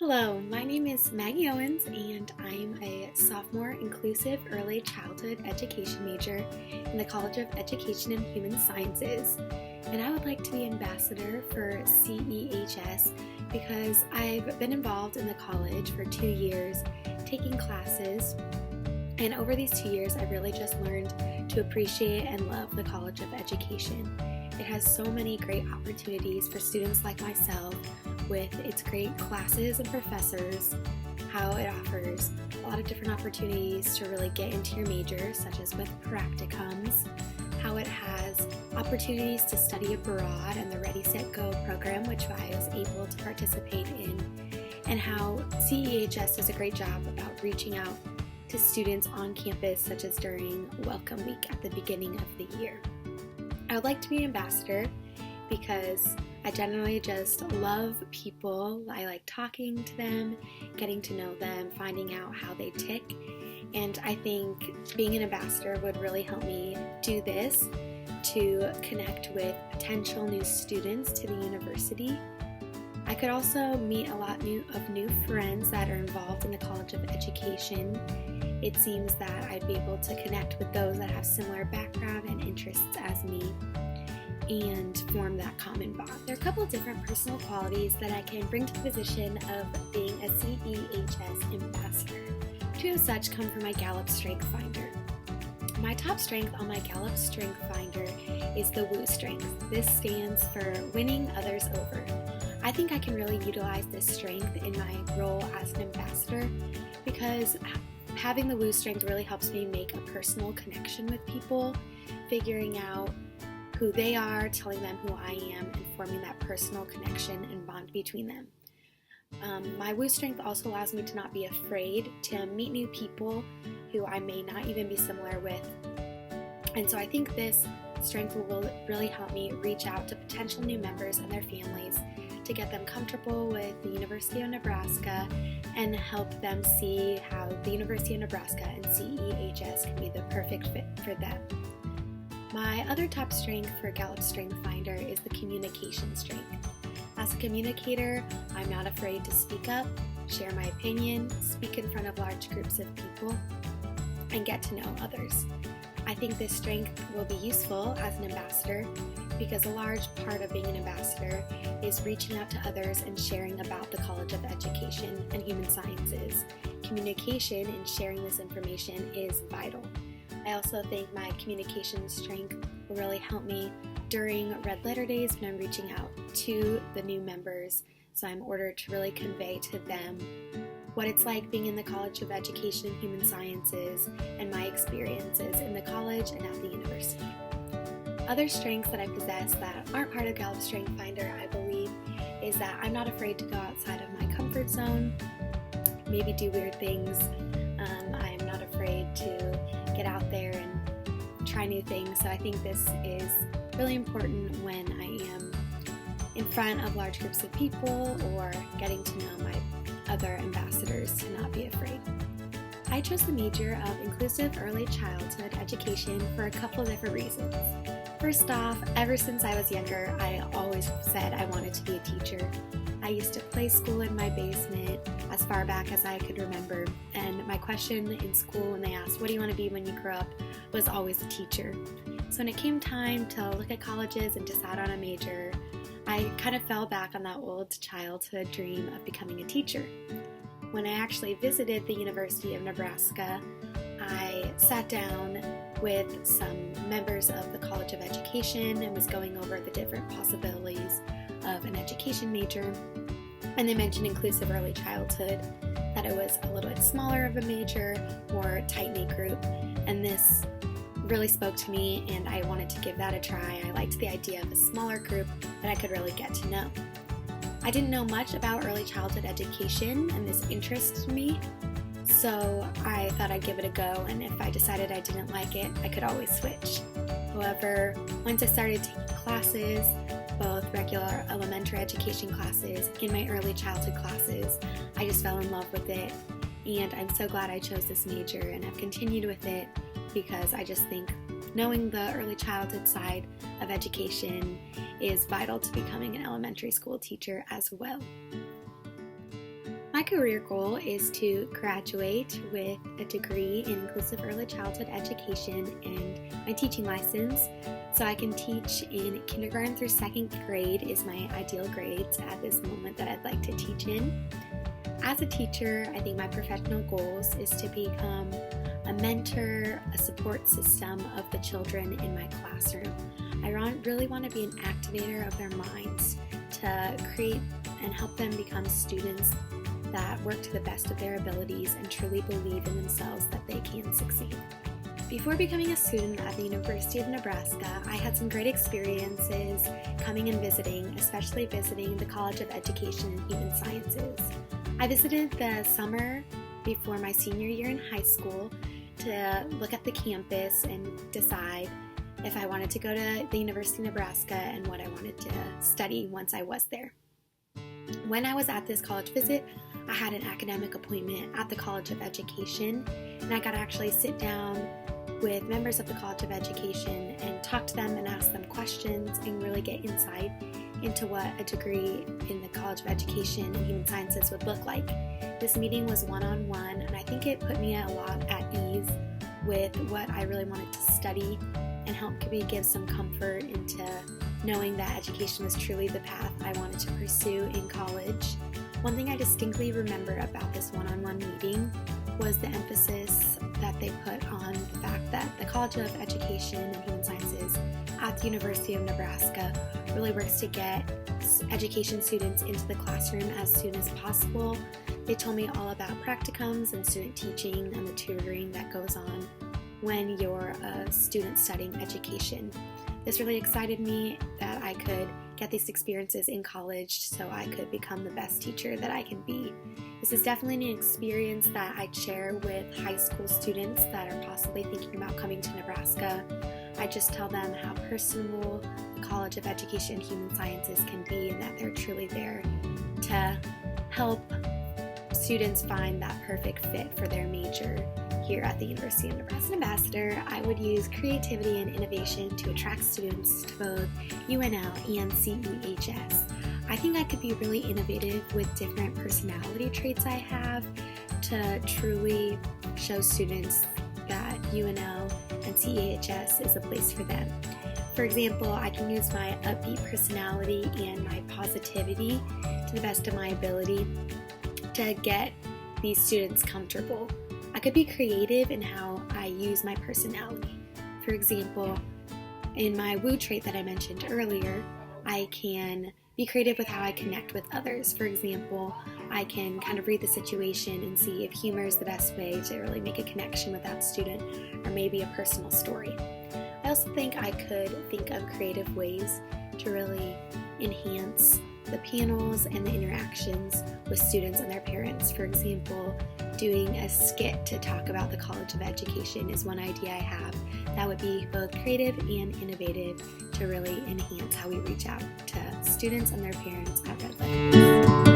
Hello, my name is Maggie Owens, and I'm a sophomore inclusive early childhood education major in the College of Education and Human Sciences. And I would like to be ambassador for CEHS because I've been involved in the college for 2 years taking classes. And over these 2 years, I really just learned to appreciate and love the College of Education. It has so many great opportunities for students like myself with its great classes and professors, how it offers a lot of different opportunities to really get into your major, such as with practicums, how it has opportunities to study abroad and the Ready, Set, Go program, which I was able to participate in, and how CEHS does a great job about reaching out to students on campus, such as during Welcome Week at the beginning of the year. I would like to be an ambassador because I generally just love people. I like talking to them, getting to know them, finding out how they tick, and I think being an ambassador would really help me do this to connect with potential new students to the university. I could also meet a lot of new friends that are involved in the College of Education. It seems that I'd be able to connect with those that have similar background and interests as me and form that common bond. There are a couple of different personal qualities that I can bring to the position of being a CEHS ambassador. Two of such come from my Gallup Strength Finder. My top strength on my Gallup Strength Finder is the WOO strength. This stands for winning others over. I think I can really utilize this strength in my role as an ambassador because having the WOO strength really helps me make a personal connection with people, figuring out who they are, telling them who I am, and forming that personal connection and bond between them. My WOO strength also allows me to not be afraid to meet new people who I may not even be similar with. And so I think this strength will really help me reach out to potential new members and their families to get them comfortable with the University of Nebraska and help them see how the University of Nebraska and CEHS can be the perfect fit for them. My other top strength for Gallup Strength Finder is the communication strength. As a communicator, I'm not afraid to speak up, share my opinion, speak in front of large groups of people, and get to know others. I think this strength will be useful as an ambassador because a large part of being an ambassador is reaching out to others and sharing about the College of Education and Human Sciences. Communication and sharing this information is vital. I also think my communication strength will really help me during Red Letter Days when I'm reaching out to the new members, so I'm ordered to really convey to them what it's like being in the College of Education and Human Sciences and my experiences in the college and at the university. Other strengths that I possess that aren't part of Gallup Strength Finder, I believe, is that I'm not afraid to go outside of my comfort zone, maybe do weird things. I'm not afraid to get out there and try new things, so I think this is really important when I am in front of large groups of people or getting to know my other ambassadors to not be afraid. I chose the major of inclusive early childhood education for a couple of different reasons. First off, ever since I was younger, I always said I wanted to be a teacher. I used to play school in my basement as far back as I could remember, and my question in school when they asked, "What do you want to be when you grow up?" was always a teacher. So when it came time to look at colleges and decide on a major, I kind of fell back on that old childhood dream of becoming a teacher. When I actually visited the University of Nebraska, I sat down with some members of the College of Education and was going over the different possibilities of an education major. And they mentioned inclusive early childhood, that it was a little bit smaller of a major, more tight-knit group, and this really spoke to me and I wanted to give that a try. I liked the idea of a smaller group that I could really get to know. I didn't know much about early childhood education and this interested me, so I thought I'd give it a go, and if I decided I didn't like it, I could always switch. However, once I started taking classes, both regular elementary education classes and my early childhood classes, I just fell in love with it, and I'm so glad I chose this major and I've continued with it because I just think knowing the early childhood side of education is vital to becoming an elementary school teacher as well. My career goal is to graduate with a degree in inclusive early childhood education and my teaching license, so I can teach in kindergarten through second grade is my ideal grades at this moment that I'd like to teach in. As a teacher, I think my professional goals is to become a mentor, a support system of the children in my classroom. I really want to be an activator of their minds to create and help them become students that work to the best of their abilities and truly believe in themselves that they can succeed. Before becoming a student at the University of Nebraska, I had some great experiences coming and visiting, especially visiting the College of Education and Human Sciences. I visited the summer before my senior year in high school to look at the campus and decide if I wanted to go to the University of Nebraska and what I wanted to study once I was there. When I was at this college visit, I had an academic appointment at the College of Education, and I got to actually sit down with members of the College of Education and talk to them and ask them questions and really get insight into what a degree in the College of Education and Human Sciences would look like. This meeting was one-on-one, and I think it put me a lot at ease with what I really wanted to study and helped me give some comfort into knowing that education was truly the path I wanted to pursue in college. One thing I distinctly remember about this one-on-one meeting was the emphasis that they put on the fact that the College of Education and Human Sciences at the University of Nebraska really works to get education students into the classroom as soon as possible. They told me all about practicums and student teaching and the tutoring that goes on when you're a student studying education. This really excited me that I could get these experiences in college so I could become the best teacher that I can be. This is definitely an experience that I'd share with high school students that are possibly thinking about coming to Nebraska. I just tell them how personal the College of Education and Human Sciences can be and that they're truly there to help students find that perfect fit for their major here at the University of Nebraska. As an ambassador, I would use creativity and innovation to attract students to both UNL and CEHS. I think I could be really innovative with different personality traits I have to truly show students that UNL and CEHS is a place for them. For example, I can use my upbeat personality and my positivity to the best of my ability to get these students comfortable. I could be creative in how I use my personality. For example, in my woo trait that I mentioned earlier, I can be creative with how I connect with others. For example, I can kind of read the situation and see if humor is the best way to really make a connection with that student, or maybe a personal story. I also think I could think of creative ways to really enhance the panels and the interactions with students and their parents. For example, doing a skit to talk about the College of Education is one idea I have that would be both creative and innovative to really enhance how we reach out to students and their parents at Red Letters.